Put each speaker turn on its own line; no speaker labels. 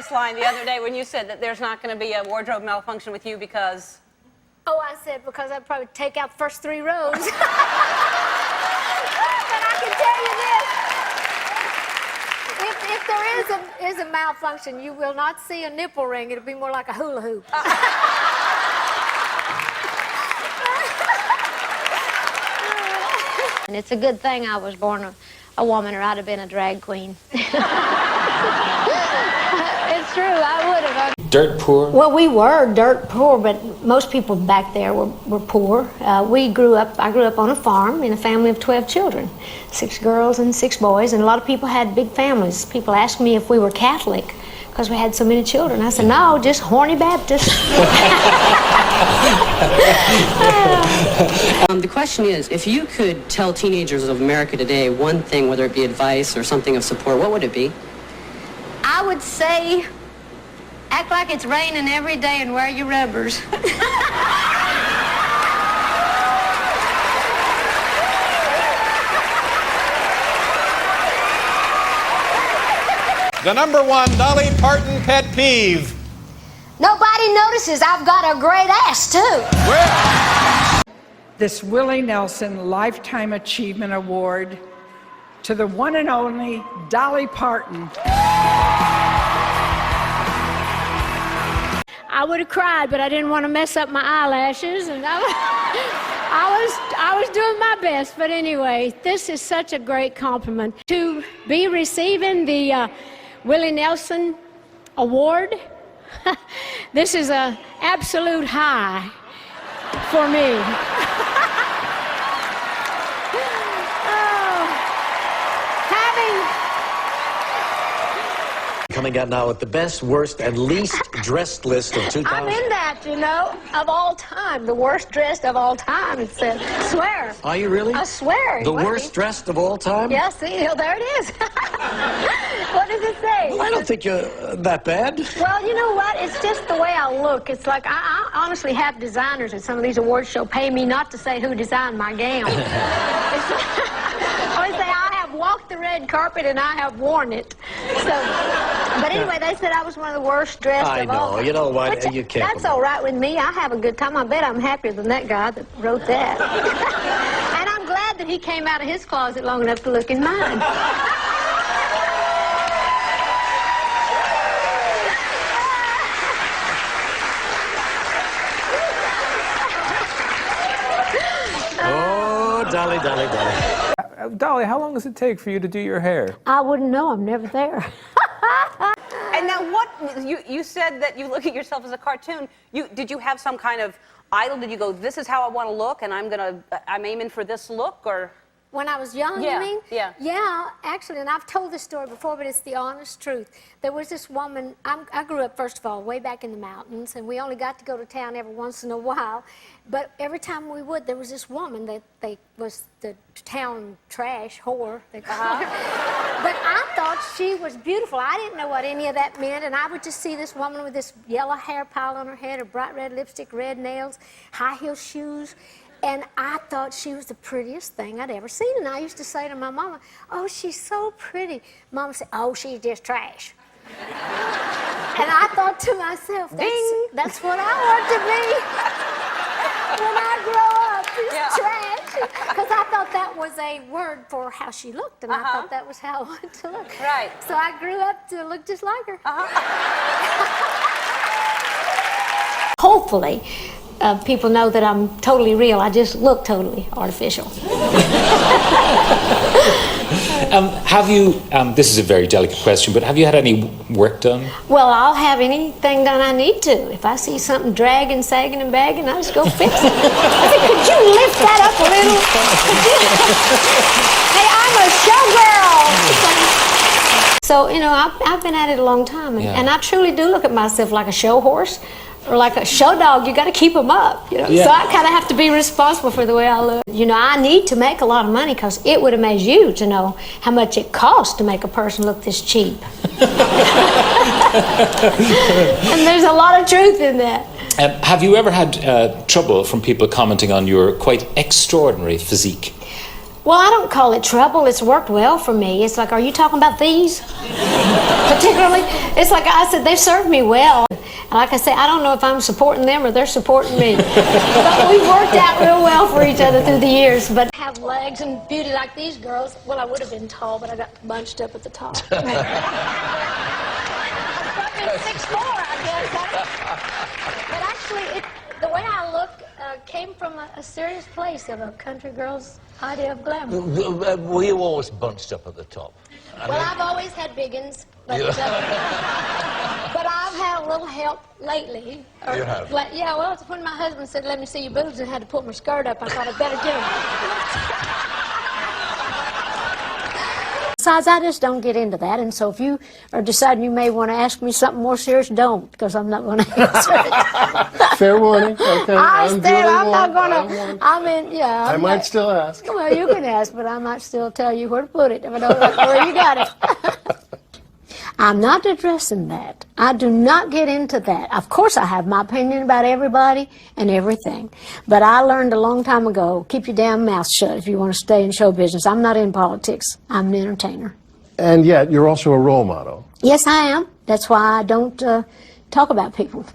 hilarious line the other day when you said that there's not going to be a wardrobe malfunction with you because...
Oh, I said because I'd probably take out the first 3 rows. But I can tell you this. If there is a malfunction, you will not see a nipple ring. It'll be more like a hula hoop. And it's a good thing I was born a woman, or I'd have been a drag queen. It's true, I would have.
Dirt poor?
Well, we were dirt poor, but most people back there were poor. I grew up on a farm in a family of 12 children, 6 girls and 6 boys, and a lot of people had big families. People asked me if we were Catholic because we had so many children. I said, no, just horny Baptist.
The question is, if you could tell teenagers of America today one thing, whether it be advice or something of support, what would it be?
I would say, act like it's raining every day and wear your rubbers.
The #1 Dolly Parton pet peeve.
Nobody notices I've got a great ass, too.
Where?
This Willie Nelson Lifetime Achievement Award to the one and only Dolly Parton.
I would have cried, but I didn't want to mess up my eyelashes, and I was doing my best. But anyway, this is such a great compliment. To be receiving the Willie Nelson Award, this is an absolute high for me.
Coming out now with the best, worst, and least dressed list of 2000.
I'm in that, you know, of all time. The worst dressed of all time, it said. Swear.
Are you really?
I swear.
The worst dressed of all time?
Yeah, see, there it is. What does it say?
Well, I don't think you're that bad.
Well, you know what? It's just the way I look. It's like I honestly have designers at some of these award shows pay me not to say who designed my gown. I always say I have walked the red carpet and I have worn it. So, but anyway, they said I was one of the worst dressed of all.
I know. You know what?
Which,
you can't.
That's all right with me. I have a good time. I bet I'm happier than that guy that wrote that. And I'm glad that he came out of his closet long enough to look in mine.
Oh, Dolly, Dolly, Dolly.
Dolly, how long does it take for you to do your hair?
I wouldn't know. I'm never there.
And now what, you said that you look at yourself as a cartoon. Did you have some kind of idol? Did you go, this is how I want to look and I'm aiming for this look, or?
When I was young,
Yeah,
you mean?
yeah.
Yeah, actually, and I've told this story before, but it's the honest truth. There was this woman, I grew up, first of all, way back in the mountains, and we only got to go to town every once in a while. But every time we would, there was this woman that was the town trash whore, they called her. But I thought she was beautiful. I didn't know what any of that meant, and I would just see this woman with this yellow hair pile on her head, her bright red lipstick, red nails, high-heel shoes. And I thought she was the prettiest thing I'd ever seen. And I used to say to my mama, oh, she's so pretty. Mama said, oh, she's just trash. And I thought to myself, that's what I want to be when I grow up, is trash. Because I thought that was a word for how she looked, and I thought that was how I wanted to look.
Right.
So I grew up to look just like her. Hopefully, people know that I'm totally real. I just look totally artificial.
Have you, this is a very delicate question, but have you had any work done?
Well, I'll have anything done I need to. If I see something dragging, sagging, and bagging, I'll just go fix it. I said, could you lift that up a little? Hey, I'm a showgirl. So, you know, I've been at it a long time, and I truly do look at myself like a show horse. Or like a show dog, you got to keep them up, you know. So I kind of have to be responsible for the way I look. You know, I need to make a lot of money because it would amaze you to know how much it costs to make a person look this cheap. And there's a lot of truth in that.
Have you ever had trouble from people commenting on your quite extraordinary physique?
Well, I don't call it trouble. It's worked well for me. It's like, are you talking about these? Particularly, it's like I said, they served me well. And like I say, I don't know if I'm supporting them or they're supporting me. But we've worked out real well for each other through the years. But have legs and beauty like these girls, well, I would have been tall, but I got bunched up at the top. I'm 6'4", I guess. But actually, the way I look came from a serious place of a country girl's idea of glamour.
Were you always bunched up at the top?
Well, I've always had big uns, but but I've had a little help lately.
You have?
Yeah, well, when my husband said, let me see your boobs, and had to pull my skirt up, I thought I'd better get them. Besides, I just don't get into that, and so if you are deciding you may want to ask me something more serious, don't, because I'm not going to answer it.
Fair warning. Okay.
I'm not going to. I mean, yeah.
I might still ask.
Well, you can ask, but I might still tell you where to put it if I don't know where you got it. I'm not addressing that. I do not get into that. Of course, I have my opinion about everybody and everything. But I learned a long time ago, keep your damn mouth shut if you want to stay in show business. I'm not in politics. I'm an entertainer.
And yet, you're also a role model.
Yes, I am. That's why I don't talk about people.